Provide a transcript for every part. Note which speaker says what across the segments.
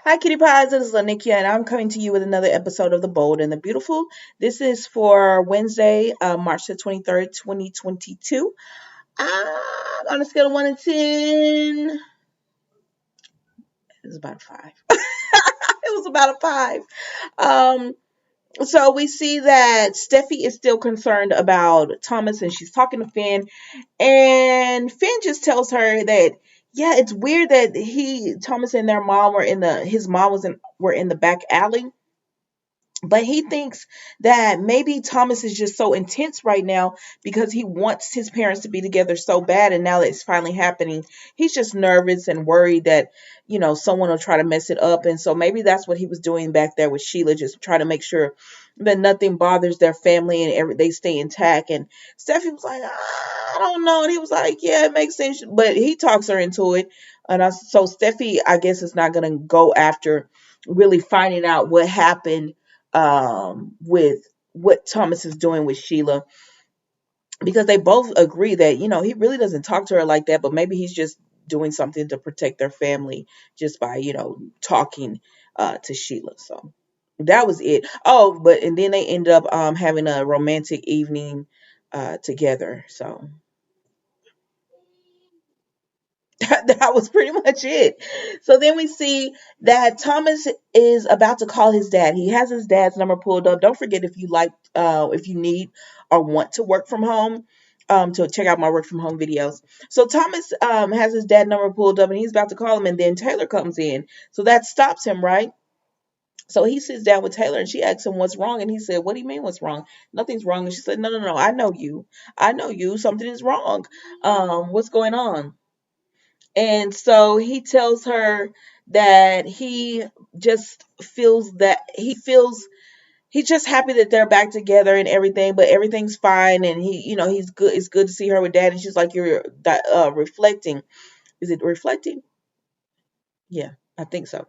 Speaker 1: Hi, Kitty Pies. This is Lanickia, and I'm coming to you with another episode of The Bold and the Beautiful. This is for Wednesday, March the 23rd, 2022. On a scale of 1 to 10, it was about a 5. It was about a 5. Um, so we see that Steffi is still concerned about Thomas, and she's talking to Finn. And Finn just tells her that, yeah, it's weird that Thomas and their mom were his mom were in the back alley. But he thinks that maybe Thomas is just so intense right now because he wants his parents to be together so bad. And now that it's finally happening, he's just nervous and worried that, someone will try to mess it up. And so maybe that's what he was doing back there with Sheila, just trying to make sure that nothing bothers their family and they stay intact. And Steffi was like, I don't know. And he was like, yeah, it makes sense. But he talks her into it. So Steffi, I guess, is not going to go after really finding out what happened with what Thomas is doing with Sheila, because they both agree that he really doesn't talk to her like that, but maybe he's just doing something to protect their family just by talking to Sheila. So that was it. Oh, but and then they ended up having a romantic evening together. So that was pretty much it. So then we see that Thomas is about to call his dad. He has his dad's number pulled up. Don't forget, if you need or want to work from home, to check out my work from home videos. So Thomas has his dad number pulled up, and he's about to call him, and then Taylor comes in. So that stops him, right? So he sits down with Taylor, and she asks him what's wrong, and he said, "What do you mean what's wrong? Nothing's wrong." And she said, "No, no, no. I know you. I know you. Something is wrong. What's going on?" And so he tells her that he just feels that he's just happy that they're back together and everything, but everything's fine. And he's good. It's good to see her with dad. And she's like, "You're reflecting. Is it reflecting?" Yeah, I think so.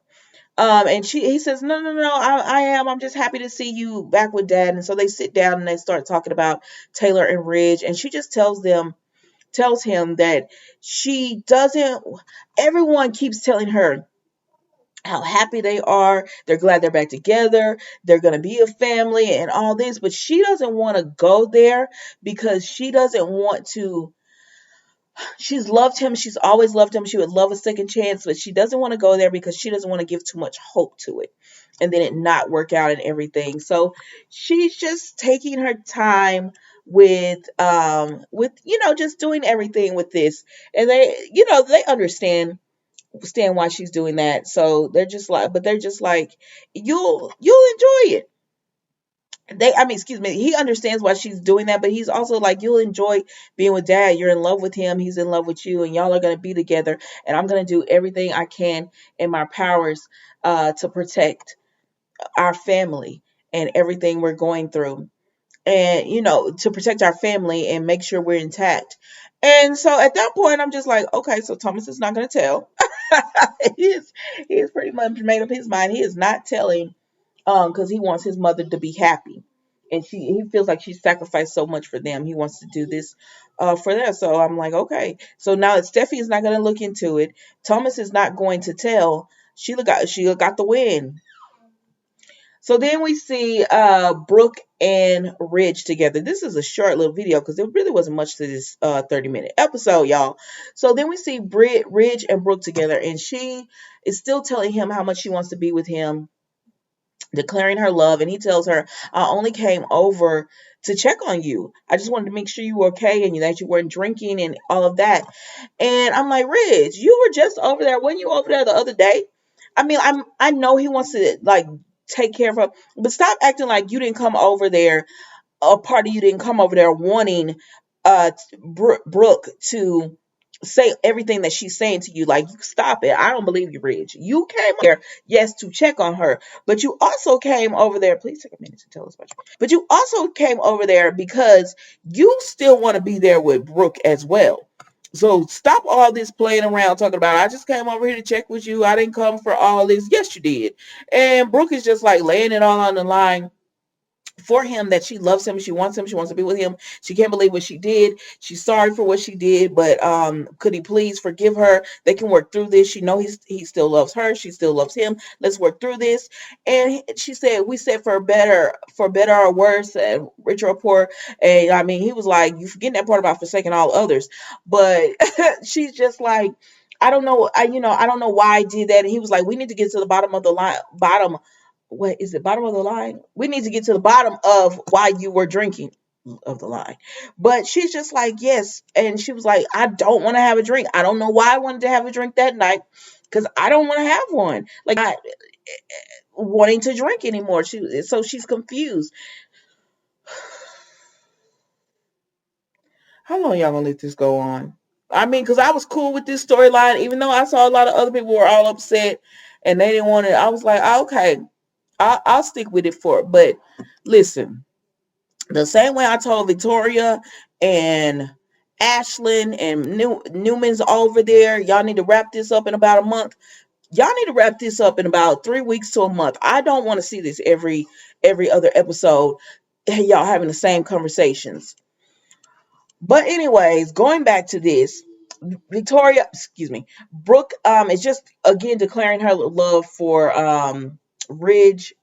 Speaker 1: And he says, "No, no, no, I am. I'm just happy to see you back with dad." And so they sit down and they start talking about Taylor and Ridge. And she just tells him that she doesn't, everyone keeps telling her how happy they are. They're glad they're back together. They're going to be a family and all this, but she doesn't want to go there because she doesn't want to. She's loved him. She's always loved him. She would love a second chance, but she doesn't want to go there because she doesn't want to give too much hope to it and then it not work out and everything. So she's just taking her time with just doing everything with this. And they understand why she's doing that. So they're just like, you'll enjoy it. Excuse me, he understands why she's doing that, but he's also like, you'll enjoy being with dad. You're in love with him. He's in love with you, and y'all are going to be together. And I'm going to do everything I can in my powers to protect our family and everything we're going through. And, to protect our family and make sure we're intact. And so at that point, I'm just like, okay, so Thomas is not going to tell. He is pretty much made up his mind. He is not telling because he wants his mother to be happy, and he feels like she sacrificed so much for them. He wants to do this for them. So I'm like, okay. So now that Steffi is not going to look into it, Thomas is not going to tell. Sheila got the win. So then we see Brooke and Ridge together. This is a short little video because there really wasn't much to this 30-minute episode, y'all. So then we see Ridge and Brooke together, and she is still telling him how much she wants to be with him, declaring her love. And he tells her, "I only came over to check on you. I just wanted to make sure you were okay and that you weren't drinking and all of that." And I'm like, Ridge, you were just over there. Weren't you over there the other day? I know he wants to like take care of her, but stop acting like you didn't come over there. A part of you didn't come over there wanting Brooke to say everything that she's saying to you. Like, stop it. I don't believe you, Ridge. You came there, yes, to check on her, but you also came over there. Please take a minute to tell us about you. But you also came over there because you still want to be there with Brooke as well. So stop all this playing around talking about, I just came over here to check with you. I didn't come for all this. Yes, you did. And Brooke is just like laying it all on the line for him, that she loves him, she wants to be with him. She can't believe what she did. She's sorry for what she did, but could he please forgive her? They can work through this. She know he still loves her, she still loves him. Let's work through this. And she said, we said for better or worse, and richer or poor. And I mean, he was like, you forgetting that part about forsaking all others. But she's just like, I don't know, I don't know why I did that. And he was like, we need to get to the bottom of the line, bottom, what is it, bottom of the line? We need to get to the bottom of why you were drinking, of the line. But she's just like, yes. And she was like, I don't want to have a drink. I don't know why I wanted to have a drink that night, because I don't want to have one. Like, I wanting to drink anymore. So she's confused. How long y'all gonna let this go on? I mean, because I was cool with this storyline, even though I saw a lot of other people were all upset and they didn't want it. I was like, "Oh, okay, I'll stick with it for it." But listen, the same way I told Victoria and Ashlyn and Newman's over there, y'all need to wrap this up in about a month. Y'all need to wrap this up in about 3 weeks to a month. I don't want to see this every other episode. Y'all having the same conversations. But anyways, going back to this, Victoria, excuse me, Brooke is just again declaring her love for Ridge,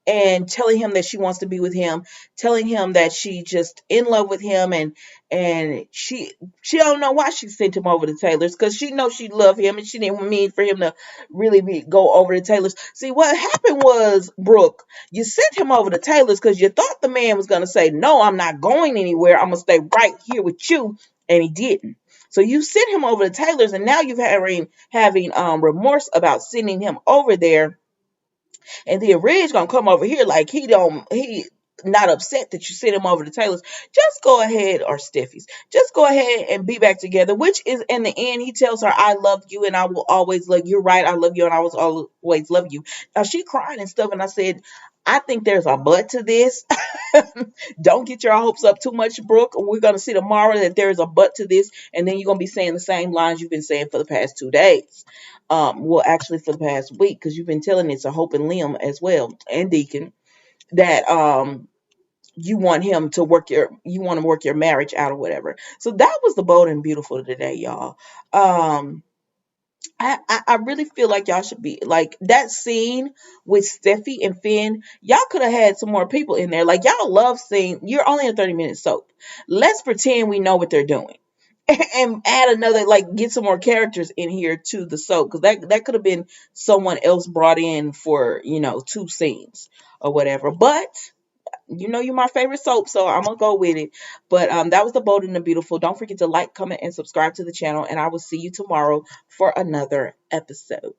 Speaker 1: and telling him that she wants to be with him, telling him that she just in love with him, and she don't know why she sent him over to Taylor's, because she knows she loved him and she didn't mean for him to really go over to Taylor's. See, what happened was, Brooke, you sent him over to Taylor's because you thought the man was going to say, no, I'm not going anywhere, I'm going to stay right here with you, and he didn't. So you sent him over to Taylor's, and now you're having remorse about sending him over there, and then Ridge gonna come over here like he not upset that you sent him over to Taylor's. Just go ahead, or Steffi's. Just go ahead and be back together. Which is, in the end, he tells her, "I love you and I will always love you." You're right, I love you and I will always love you. Now she crying and stuff, and I said, I think there's a but to this. Don't get your hopes up too much, Brooke. We're gonna see tomorrow that there's a but to this, and then you're gonna be saying the same lines you've been saying for the past 2 days. Well, actually for the past week, because you've been telling it to Hope and Liam as well, and Deacon, that you want him to you want to work your marriage out or whatever. So that was the bold and beautiful today, y'all. I really feel like y'all should be like that scene with Steffi and Finn. Y'all could have had some more people in there. Like, y'all love seeing, you're only a 30-minute soap. Let's pretend we know what they're doing. And add another, like, get some more characters in here to the soap, because that could have been someone else brought in for 2 scenes or whatever. But you're my favorite soap, so I'm gonna go with it. But that was the Bold and the Beautiful. Don't forget to like, comment, and subscribe to the channel, and I will see you tomorrow for another episode.